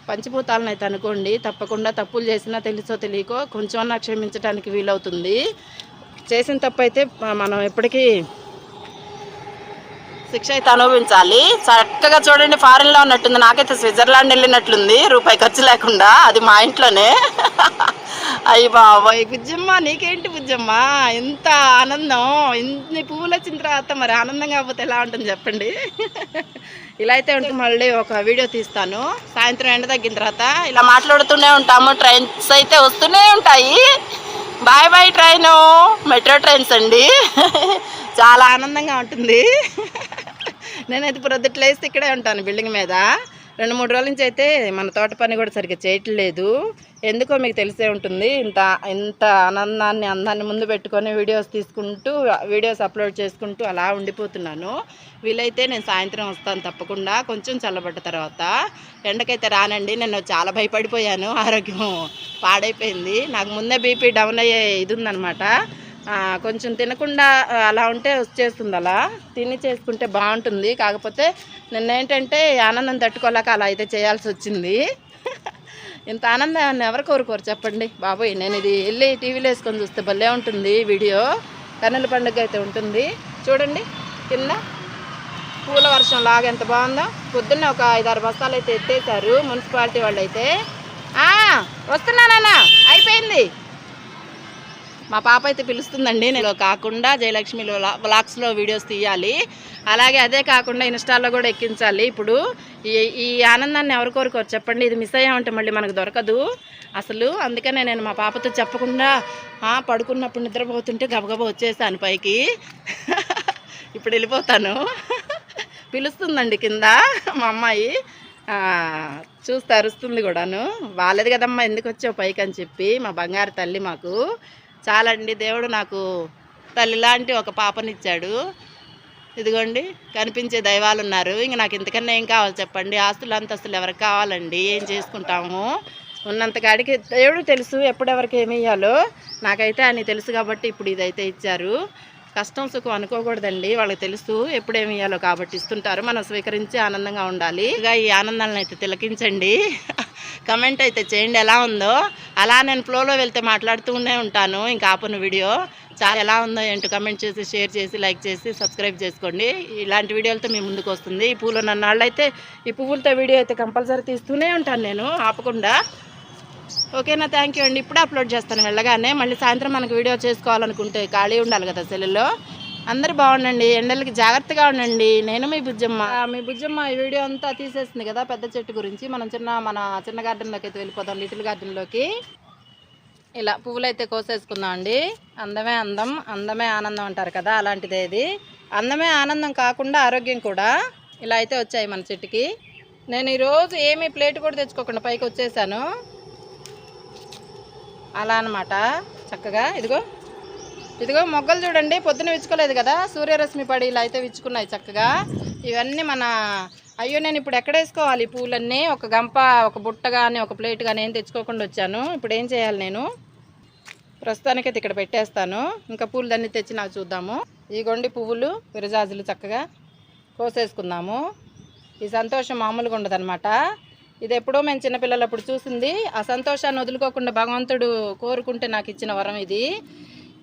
పంచభూతాలను అయితే అనుకోండి. తప్పకుండా తప్పులు చేసినా తెలుసో తెలియకో కొంచెం అన్నా క్షమించడానికి వీలవుతుంది. చేసిన తప్పు అయితే మనం ఎప్పటికీ శిక్ష అయితే అనుభవించాలి. చక్కగా చూడండి, ఫారెన్లో ఉన్నట్టుంది. నాకైతే స్విట్జర్లాండ్ వెళ్ళినట్లుంది, రూపాయి ఖర్చు లేకుండా. అది మా ఇంట్లోనే. అయ్యి బాబాయ్ బుజ్జమ్మ, నీకేంటి బుజ్జమ్మ ఎంత ఆనందం. ఇన్ని పువ్వులు వచ్చిన తర్వాత మరి ఆనందం కాకపోతే ఎలా ఉంటుంది చెప్పండి? ఇలా అయితే ఉంటుంది. మళ్ళీ ఒక వీడియో తీస్తాను సాయంత్రం ఎండ తగ్గిన తర్వాత. ఇలా మాట్లాడుతూనే ఉంటాము. ట్రైన్స్ అయితే వస్తూనే ఉంటాయి. Bye bye train, metro trains అండి. చాలా ఆనందంగా ఉంటుంది. నేనైతే ప్రొద్దుట్లు వేస్తే ఇక్కడే ఉంటాను బిల్డింగ్ మీద. 2-3 రోజుల నుంచి అయితే మన తోట పని కూడా సరిగ్గా చేయట్లేదు. ఎందుకో మీకు తెలిసే ఉంటుంది. ఇంత అందాన్ని ముందు పెట్టుకొని వీడియోస్ తీసుకుంటూ వీడియోస్ అప్లోడ్ చేసుకుంటూ అలా ఉండిపోతున్నాను. వీలైతే నేను సాయంత్రం వస్తాను తప్పకుండా, కొంచెం చల్లబడ్డ తర్వాత. ఎండకైతే రానండి. నేను చాలా భయపడిపోయాను, ఆరోగ్యం పాడైపోయింది. నాకు ముందే బీపీ డౌన్ అయ్యే ఇది ఉందనమాట. కొంచెం తినకుండా అలా ఉంటే వచ్చేస్తుంది. అలా తిని చేసుకుంటే బాగుంటుంది. కాకపోతే నిన్నేంటంటే ఆనందం తట్టుకోలేక అలా అయితే చేయాల్సి వచ్చింది. ఇంత ఆనందాన్ని ఎవరు కోరుకోరు చెప్పండి బాబోయ్. నేను ఇది వెళ్ళి టీవీలో వేసుకొని చూస్తే భలే ఉంటుంది వీడియో. కన్నుల పండుగ అయితే ఉంటుంది చూడండి. కింద పూల వర్షం లాగా ఎంత బాగుందో. పొద్దున్న ఒక 5-6 బస్తాలు అయితే ఎత్తేసారు మున్సిపాలిటీ వాళ్ళు అయితే. వస్తున్నానన్నా, అయిపోయింది. మా పాప అయితే పిలుస్తుందండి. నేను కాకుండా జయలక్ష్మిలో వ్లాగ్స్లో వీడియోస్ తీయాలి, అలాగే అదే కాకుండా ఇన్స్టాల్లో కూడా ఎక్కించాలి. ఇప్పుడు ఈ ఆనందాన్ని ఎవరు కోరుకోరు చెప్పండి. ఇది మిస్ అయ్యామంటే మళ్ళీ మనకు దొరకదు అసలు. అందుకనే నేను మా పాపతో చెప్పకుండా పడుకున్నప్పుడు నిద్రపోతుంటే గబగబా వచ్చేసాను పైకి. ఇప్పుడు వెళ్ళిపోతాను. పిలుస్తుందండి కింద మా అమ్మాయి. చూస్తే అరుస్తుంది కూడాను. బాలేదు కదమ్మా ఎందుకు వచ్చావు పైకి అని చెప్పి. మా బంగారు తల్లి మాకు చాలండి. దేవుడు నాకు తల్లి లాంటి ఒక పాపనిచ్చాడు. ఇదిగోండి కనిపించే దైవాలు ఉన్నారు. ఇంక నాకు ఇంతకన్నా ఏం కావాలి చెప్పండి. ఆస్తులు అంతస్తులు ఎవరికి కావాలండి? ఏం చేసుకుంటాము? ఉన్నంత కాడికి దేవుడు తెలుసు ఎప్పుడెవరికి ఏమి ఇవ్వాలో. నాకైతే అని తెలుసు కాబట్టి ఇప్పుడు ఇదైతే ఇచ్చారు. కష్టం సుఖం అనుకోకూడదండి, వాళ్ళకి తెలుసు ఎప్పుడేమి ఇవ్వాలో కాబట్టి ఇస్తుంటారు. మనం స్వీకరించి ఆనందంగా ఉండాలి. ఇక ఈ ఆనందాలను అయితే తిలకించండి. కమెంట్ అయితే చేయండి ఎలా ఉందో. అలా నేను ఫ్లోలో వెళ్తే మాట్లాడుతూనే ఉంటాను, ఇంకా ఆపను వీడియో. చాలా ఎలా ఉందో ఏంటో కమెంట్ చేసి, షేర్ చేసి, లైక్ చేసి, సబ్స్క్రైబ్ చేసుకోండి. ఇలాంటి వీడియోలతో మీ ముందుకు వస్తుంది. ఈ పూలు నన్నాళ్ళు అయితే ఈ పువ్వులతో వీడియో అయితే కంపల్సరీ తీస్తూనే ఉంటాను నేను ఆపకుండా. ఓకేనా? థ్యాంక్ యూ అండి. ఇప్పుడే అప్లోడ్ చేస్తాను వెళ్ళగానే. మళ్ళీ సాయంత్రం మనకు వీడియో చేసుకోవాలనుకుంటే ఖాళీ ఉండాలి కదా సెల్లులో. అందరూ బాగుండండి, ఎండలకి జాగ్రత్తగా ఉండండి. నేను మీ బుజ్జమ్మ ఈ వీడియో అంతా తీసేస్తుంది కదా పెద్ద చెట్టు గురించి. మన చిన్న గార్డెన్లోకి అయితే వెళ్ళిపోదాం, లిటిల్ గార్డెన్లోకి. ఇలా పువ్వులు అయితే కోసేసుకుందాం అండి. అందమే అందం, అందమే ఆనందం అంటారు కదా, అలాంటిదే ఇది. అందమే ఆనందం కాకుండా ఆరోగ్యం కూడా. ఇలా అయితే వచ్చాయి మన చెట్టుకి. నేను ఈరోజు ఏమీ ప్లేట్ కూడా తెచ్చుకోకుండా పైకి వచ్చేసాను. అలా అనమాట. చక్కగా ఇదిగో మొగ్గలు చూడండి, పొద్దున విచ్చుకోలేదు కదా, సూర్యరశ్మి పడి ఇలా అయితే విచ్చుకున్నాయి చక్కగా. ఇవన్నీ అయ్యో నేను ఇప్పుడు ఎక్కడ వేసుకోవాలి ఈ పూలన్నీ? ఒక గంప, ఒక బుట్ట కానీ, ఒక ప్లేట్ కానీ ఏం తెచ్చుకోకుండా వచ్చాను. ఇప్పుడు ఏం చేయాలి నేను? ప్రస్తుతానికైతే ఇక్కడ పెట్టేస్తాను. ఇంకా పూలు దాన్ని తెచ్చి నాకు చూద్దాము. ఇగోండి పువ్వులు, విరజాజులు చక్కగా కోసేసుకుందాము. ఈ సంతోషం మామూలుగా ఉండదన్నమాట. ఇది ఎప్పుడో మేము చిన్నపిల్లలప్పుడు చూసింది. ఆ సంతోషాన్ని వదులుకోకుండా భగవంతుడు కోరుకుంటే నాకు ఇచ్చిన వరం ఇది.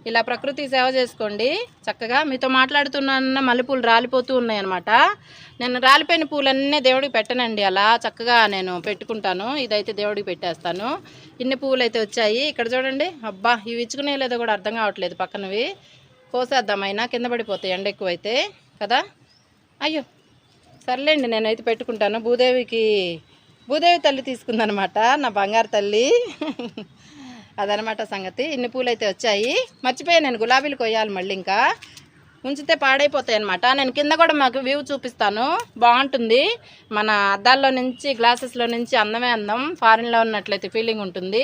ఇలా ప్రకృతి సేవ చేసుకోండి చక్కగా. మీతో మాట్లాడుతున్న మల్లెపూలు రాలిపోతూ ఉన్నాయి అనమాట. నేను రాలిపోయిన పూలన్నీ దేవుడికి పెట్టనండి, అలా చక్కగా నేను పెట్టుకుంటాను. ఇదైతే దేవుడికి పెట్టేస్తాను. ఇన్ని పువ్వులు అయితే వచ్చాయి. ఇక్కడ చూడండి, అబ్బా ఇవి ఇచ్చుకునే లేదో కూడా అర్థం కావట్లేదు. పక్కనవి కోసేద్దామైనా కింద పడిపోతాయి ఎండ ఎక్కువైతే కదా. అయ్యో సర్లేండి, నేనైతే పెట్టుకుంటాను. భూదేవి తల్లి తీసుకుందనమాట, నా బంగారు తల్లి. అదనమాట సంగతి. ఇన్ని పూలు అయితే వచ్చాయి. మర్చిపోయాను నేను గులాబీలు కొయ్యాలి మళ్ళీ. ఇంకా ఉంచితే పాడైపోతాయి అనమాట. నేను కింద కూడా మాకు వ్యూ చూపిస్తాను, బాగుంటుంది. మన అద్దాల్లో నుంచి, గ్లాసెస్లో నుంచి అందమే అందం. ఫారిన్లో ఉన్నట్లయితే ఫీలింగ్ ఉంటుంది.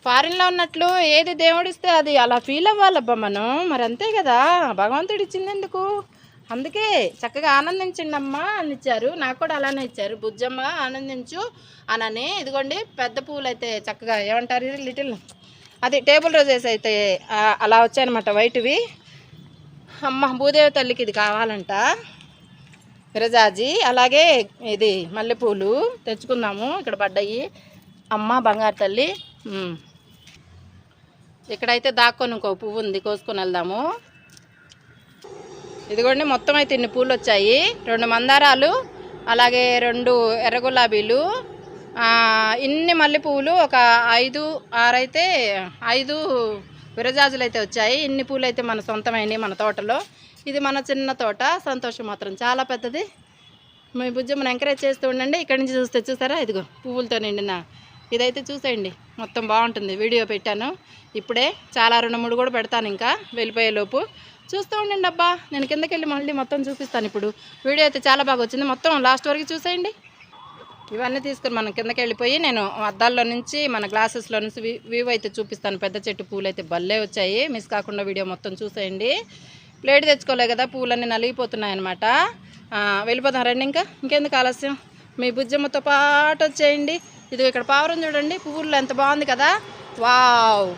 ఫారిన్లో ఉన్నట్లు ఏది దేవుడిస్తే అది అలా ఫీల్ అవ్వాలబ్బా మనం. మరి అంతే కదా, భగవంతుడు ఇచ్చింది ఎందుకు? అందుకే చక్కగా ఆనందించండి అమ్మ అని ఇచ్చారు. నాకు కూడా అలానే ఇచ్చారు, బుజ్జమ్మ ఆనందించు అనని. ఇదిగోండి పెద్ద పూలు అయితే చక్కగా ఏమంటారు, లిటిల్ అది టేబుల్ రోజెస్ అయితే అలా వచ్చాయన్నమాట, వైట్వి. అమ్మ భూదేవి తల్లికి ఇది కావాలంట, విరజాజి. అలాగే ఇది మల్లెపూలు తెచ్చుకుందాము, ఇక్కడ పడ్డాయి. అమ్మ బంగారు తల్లి. ఇక్కడైతే దాక్కొని ఇంకో పువ్వు ఉంది, కోసుకొని వెళ్దాము. ఇదిగోండి మొత్తం అయితే ఇన్ని పూలు వచ్చాయి. 2 మందారాలు, అలాగే 2 ఎర్ర గులాబీలు, ఇన్ని మల్లెపూలు, ఒక 5-6 అయితే 5 విరజాజులు అయితే వచ్చాయి. ఇన్ని పూలు అయితే మన సొంతమైనవి మన తోటలో. ఇది మన చిన్న తోట. సంతోషం మాత్రం చాలా పెద్దది. మీ బుజ్జమ్మని ఎంకరేజ్ చేస్తూ ఉండండి. ఇక్కడి నుంచి చూస్తే చూసారా, ఇదిగో పువ్వులతో నిండిన ఇదైతే చూసేయండి, మొత్తం బాగుంటుంది. వీడియో పెట్టాను ఇప్పుడే, చాలా 2-3 కూడా పెడతాను ఇంకా వెళ్ళిపోయేలోపు. చూస్తూ ఉండండి అబ్బా, నేను కిందకి వెళ్ళి మళ్ళీ మొత్తం చూపిస్తాను. ఇప్పుడు వీడియో అయితే చాలా బాగా వచ్చింది, మొత్తం లాస్ట్ వరకు చూసేయండి. ఇవన్నీ తీసుకుని మనం కిందకి వెళ్ళిపోయి నేను అద్దాల్లో నుంచి మన గ్లాసెస్లో నుంచి వ్యూ అయితే చూపిస్తాను. పెద్ద చెట్టు పూలు అయితే భలే వచ్చాయి, మిస్ కాకుండా వీడియో మొత్తం చూసేయండి. ప్లేట్ తెచ్చుకోలే కదా, పూలన్నీ నలిగిపోతున్నాయి అనమాట. వెళ్ళిపోతాం రండి, ఇంకెందుకు ఆలస్యం, మీ బుజ్జమ్మతో పాటు వచ్చేయండి. ఇది ఇక్కడ పావురం చూడండి, పువ్వులు ఎంత బాగుంది కదా, వావ్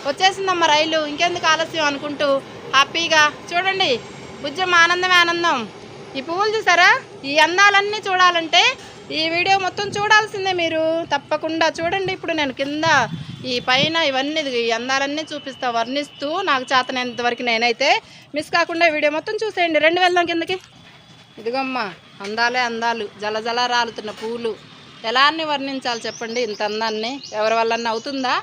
వచ్చేసిందమ్మ రైలు. ఇంకెందుకు ఆలస్యం అనుకుంటూ హ్యాపీగా చూడండి, బుజ్జమ్మ ఆనందమే ఆనందం. ఈ పువ్వులు చూసారా, ఈ అందాలన్నీ చూడాలంటే ఈ వీడియో మొత్తం చూడాల్సిందే మీరు, తప్పకుండా చూడండి. ఇప్పుడు నేను కింద ఈ పైన ఇవన్నీ ఈ అందాలన్నీ చూపిస్తా వర్ణిస్తూ, నాకు చేతనంతవరకు నేనైతే. మిస్ కాకుండా వీడియో మొత్తం చూసేయండి. రెండు వెళ్దాం కిందకి. ఇదిగోమ్మా అందాలే అందాలు, జలజల రాలుతున్న పూలు. ఎలా అన్ని వర్ణించాలి చెప్పండి ఇంత అందాన్ని? ఎవరి వల్ల అవుతుందా?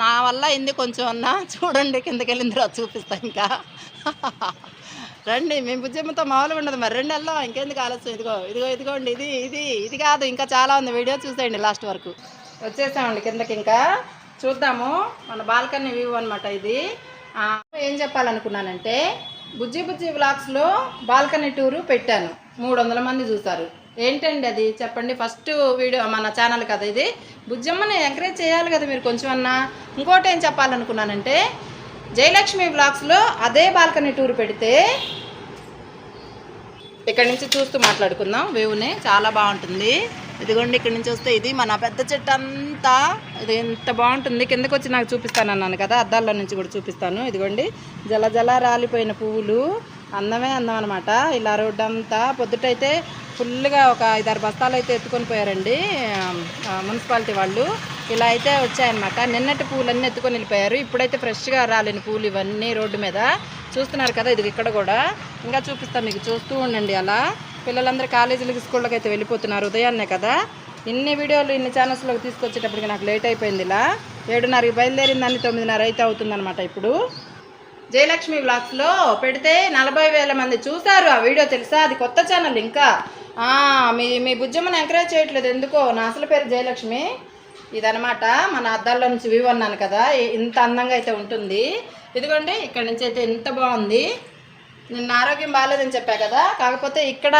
నా వల్ల ఇంది కొంచెం అన్నా. చూడండి కిందకి వెళ్ళిన తర్వాత చూపిస్తా ఇంకా. రండి, మేము బుజ్జమ్మతో మామూలుగా ఉండదు మరి. రెండు వెళ్దాం, ఇంకెందుకు ఆలస్యం. ఇదిగోండి, ఇది కాదు, ఇంకా చాలా ఉంది. వీడియో చూసేయండి లాస్ట్ వరకు. వచ్చేసామండి కిందకి, ఇంకా చూద్దాము. మన బాల్కనీ వ్యూ అనమాట ఇది. ఏం చెప్పాలనుకున్నానంటే, బుజ్జి వ్లాగ్స్లో బాల్కనీ టూరు పెట్టాను, 300 మంది చూసారు. ఏంటండి అది చెప్పండి? ఫస్ట్ వీడియో మన ఛానల్ కదా ఇది. బుజ్జమ్మని ఎంకరేజ్ చేయాలి కదా మీరు కొంచెం అన్నా. ఇంకోటి ఏం చెప్పాలనుకున్నానంటే, జయలక్ష్మి వ్లాగ్స్లో అదే బాల్కనీ టూర్ పెడితే, ఇక్కడ నుంచి చూస్తూ మాట్లాడుకుందాం వ్యూని, చాలా బాగుంటుంది. ఇదిగోండి, ఇక్కడ నుంచి వస్తే ఇది మన పెద్ద చెట్టు అంతా, ఇది ఎంత బాగుంటుంది. కిందకు వచ్చి నాకు చూపిస్తాను అన్నాను కదా, అద్దాల్లో నుంచి కూడా చూపిస్తాను. ఇదిగోండి, జల రాలిపోయిన పువ్వులు, అందమే అందం అనమాట. ఇలా రోడ్డు అంతా పొద్దుటైతే ఫుల్గా ఒక 5-6 బస్తాలు అయితే ఎత్తుకొని పోయారండి మున్సిపాలిటీ వాళ్ళు. ఇలా అయితే వచ్చాయన్నమాట. నిన్నటి పూలన్నీ ఎత్తుకొని వెళ్ళిపోయారు. ఇప్పుడైతే ఫ్రెష్గా రాలేని పూలు ఇవన్నీ రోడ్డు మీద చూస్తున్నారు కదా. ఇది ఇక్కడ కూడా ఇంకా చూపిస్తాను మీకు, చూస్తూ ఉండండి. అలా పిల్లలందరూ కాలేజీలకి స్కూళ్ళకి అయితే వెళ్ళిపోతున్నారు, ఉదయాన్నే కదా. ఇన్ని వీడియోలు ఇన్ని ఛానల్స్లోకి తీసుకొచ్చేటప్పటికి నాకు లేట్ అయిపోయింది. ఇలా 7:30కి బయలుదేరిందని 9:30 అయితే అవుతుందన్నమాట. ఇప్పుడు జయలక్ష్మి వ్లాగ్స్లో పెడితే 40,000 మంది చూసారు ఆ వీడియో, తెలుసా? అది కొత్త ఛానల్. ఇంకా మీ బుజ్జమ్మని ఎంకరేజ్ చేయట్లేదు ఎందుకో. నా అసలు పేరు జయలక్ష్మి. ఇదనమాట మన అద్దాల్లో నుంచి వ్యూ అన్నాను కదా, ఇంత అందంగా అయితే ఉంటుంది. ఇదిగోండి, ఇక్కడ నుంచి అయితే ఎంత బాగుంది. నిన్న ఆరోగ్యం బాగాలేదని చెప్పా కదా, కాకపోతే ఇక్కడ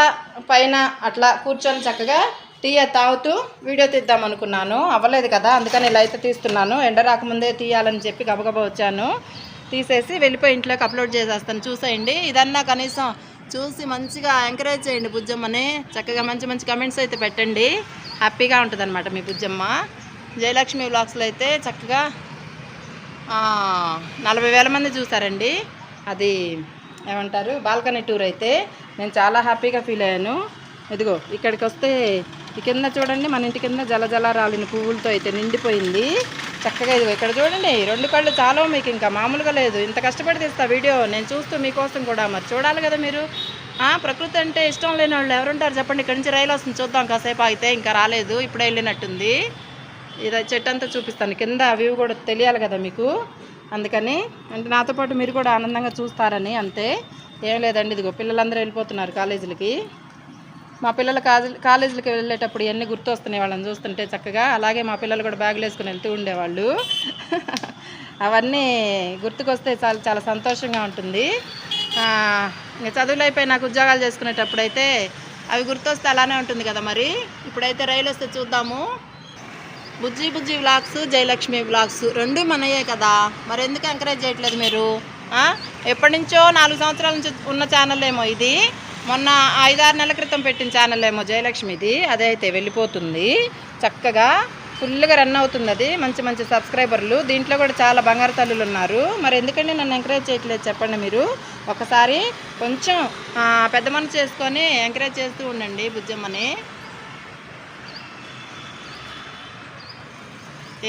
పైన అట్లా కూర్చొని చక్కగా టీ తాగుతూ వీడియో తీద్దాం అనుకున్నాను, అవ్వలేదు కదా. అందుకని ఇలా అయితే తీస్తున్నాను. ఎండ రాకముందే తీయాలని చెప్పి గబగబా వచ్చాను. తీసేసి వెళ్ళిపోయి ఇంట్లోకి అప్లోడ్ చేసేస్తాను, చూసేయండి. ఇదన్నా కనీసం చూసి మంచిగా ఎంకరేజ్ చేయండి బుజ్జమ్మని. చక్కగా మంచి కమెంట్స్ అయితే పెట్టండి, హ్యాపీగా ఉంటుంది అనమాట మీ బుజ్జమ్మ. జయలక్ష్మి వ్లాగ్స్లో అయితే చక్కగా 40,000 మంది చూసారండి. అది ఏమంటారు, బాల్కనీ టూర్ అయితే. నేను చాలా హ్యాపీగా ఫీల్ అయ్యాను. ఇదిగో ఇక్కడికి వస్తే ఈ కింద చూడండి, మన ఇంటి కింద జల రాలిన పువ్వులతో అయితే నిండిపోయింది చక్కగా. ఇదిగో ఇక్కడ చూడండి, 2 కళ్ళు చాలా మీకు, ఇంకా మామూలుగా లేదు. ఇంత కష్టపడి తీస్తా వీడియో నేను చూస్తూ మీకోసం కూడా. మరి చూడాలి కదా మీరు. ప్రకృతి అంటే ఇష్టం లేని వాళ్ళు ఎవరుంటారు చెప్పండి? ఇక్కడ నుంచి రైలు వస్తుంది, చూద్దాం కాసేపు అయితే. ఇంకా రాలేదు, ఇప్పుడే వెళ్ళినట్టుంది. ఇది చెట్టు అంతా చూపిస్తాను, కింద వ్యూ కూడా తెలియాలి కదా మీకు. అందుకని అంటే నాతో పాటు మీరు కూడా ఆనందంగా చూస్తారని, అంతే, ఏం లేదండి. ఇదిగో పిల్లలందరూ వెళ్ళిపోతున్నారు కాలేజీలకి. మా పిల్లలు కాలేజీలకి వెళ్ళేటప్పుడు ఇవన్నీ గుర్తు వస్తున్నాయి వాళ్ళని చూస్తుంటే చక్కగా. అలాగే మా పిల్లలు కూడా బ్యాగులు వేసుకుని వెళ్తూ ఉండేవాళ్ళు. అవన్నీ గుర్తుకొస్తే చాలా సంతోషంగా ఉంటుంది. ఇంకా చదువులు అయిపోయి నాకు ఉద్యోగాలు చేసుకునేటప్పుడు అయితే అవి గుర్తొస్తే అలానే ఉంటుంది కదా. మరి ఇప్పుడైతే రైలు వస్తే చూద్దాము. బుజ్జి వ్లాగ్స్, జయలక్ష్మి వ్లాగ్స్ 2 మనయే కదా, మరి ఎందుకు ఎంకరేజ్ చేయట్లేదు మీరు? ఎప్పటి నుంచో 4 సంవత్సరాల నుంచి ఉన్న ఛానల్ ఏమో ఇది. మొన్న 5-6 నెలల క్రితం పెట్టిన ఛానల్ ఏమో జయలక్ష్మిది. అదే అయితే వెళ్ళిపోతుంది చక్కగా, ఫుల్గా రన్ అవుతుంది అది. మంచి సబ్స్క్రైబర్లు, దీంట్లో కూడా చాలా బంగారు తల్లులు ఉన్నారు. మరి ఎందుకంటే నన్ను ఎంకరేజ్ చేయట్లేదు చెప్పండి మీరు? ఒకసారి కొంచెం పెద్ద మనసు చేసుకొని ఎంకరేజ్ చేస్తూ ఉండండి బుజ్జమ్మని.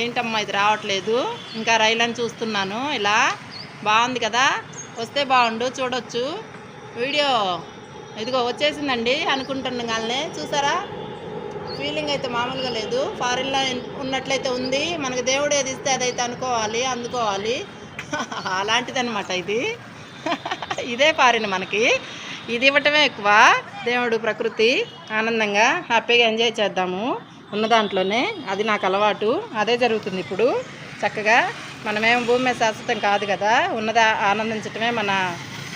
ఏంటమ్మా ఇది రావట్లేదు? ఇంకా రైలు అని చూస్తున్నాను. ఇలా బాగుంది కదా, వస్తే బాగుండు, చూడొచ్చు వీడియో. ఇదిగో వచ్చేసిందండి అనుకుంటున్నాగానే, చూసారా? ఫీలింగ్ అయితే మామూలుగా లేదు. ఫారిన్లో ఉన్నట్లయితే ఉంది. మనకు దేవుడు ఏది ఇస్తే అదైతే అందుకోవాలి. అలాంటిదనమాట ఇది. ఇదే ఫారిన్ మనకి, ఇది ఇవ్వటమే ఎక్కువ. దేవుడు, ప్రకృతి, ఆనందంగా హ్యాపీగా ఎంజాయ్ చేద్దాము. ఉన్న దాంట్లోనే. అది నాకు అలవాటు, అదే జరుగుతుంది ఇప్పుడు. చక్కగా మనమేం భూమి మీద శాశ్వతం కాదు కదా, ఉన్నదా ఆనందించటమే మన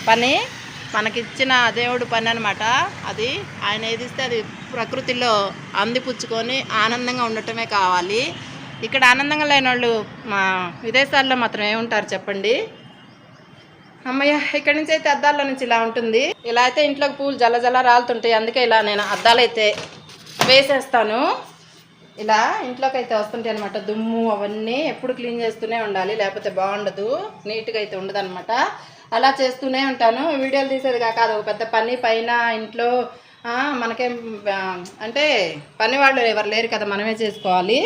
పని, మనకిచ్చిన దేవుడు పని అనమాట. అది ఆయన ఏదిస్తే అది ప్రకృతిలో అందిపుచ్చుకొని ఆనందంగా ఉండటమే కావాలి. ఇక్కడ ఆనందంగా లేని వాళ్ళు మా విదేశాల్లో మాత్రం ఏముంటారు చెప్పండి. అమ్మయ్య, ఇక్కడి నుంచి అయితే అద్దాల్లో నుంచి ఇలా ఉంటుంది. ఇలా అయితే ఇంట్లోకి పూలు జల జల రాలుతుంటాయి. అందుకే ఇలా నేను అద్దాలు అయితే వేసేస్తాను. ఇలా ఇంట్లోకి అయితే వస్తుంటాయి అనమాట. దుమ్ము అవన్నీ ఎప్పుడు క్లీన్ చేస్తూనే ఉండాలి, లేకపోతే బాగుండదు, నీట్గా అయితే ఉండదు అనమాట. అలా చేస్తూనే ఉంటాను. వీడియోలు తీసేది కాక అది ఒక పెద్ద పని. పైన ఇంట్లో మనకేం అంటే పని వాళ్ళు ఎవరు లేరు కదా, మనమే చేసుకోవాలి.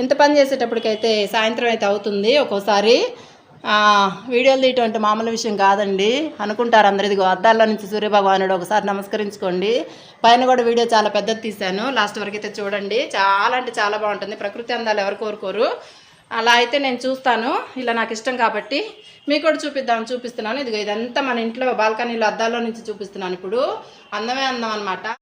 ఇంత పని చేసేటప్పటికైతే సాయంత్రం అయితే అవుతుంది. ఒక్కోసారి వీడియోలు తీయటం అంటే మామూలు విషయం కాదండి అనుకుంటారు అందరు. ఇదిగో అద్దాల్లో నుంచి సూర్యభగవానుడు ఒకసారి నమస్కరించుకోండి. పైన కూడా వీడియో చాలా పెద్దది తీశాను, లాస్ట్ వరకు అయితే చూడండి. చాలా అంటే చాలా బాగుంటుంది. ప్రకృతి అందాలు ఎవరు కోరుకోరు. అలా అయితే నేను చూస్తాను, ఇలా నాకు ఇష్టం కాబట్టి మీకు కూడా చూపిస్తున్నాను. ఇదిగో ఇదంతా మన ఇంట్లో బాల్కనీలో అద్దాల్లో నుంచి చూపిస్తున్నాను. ఇప్పుడు అందమే అందం అనమాట.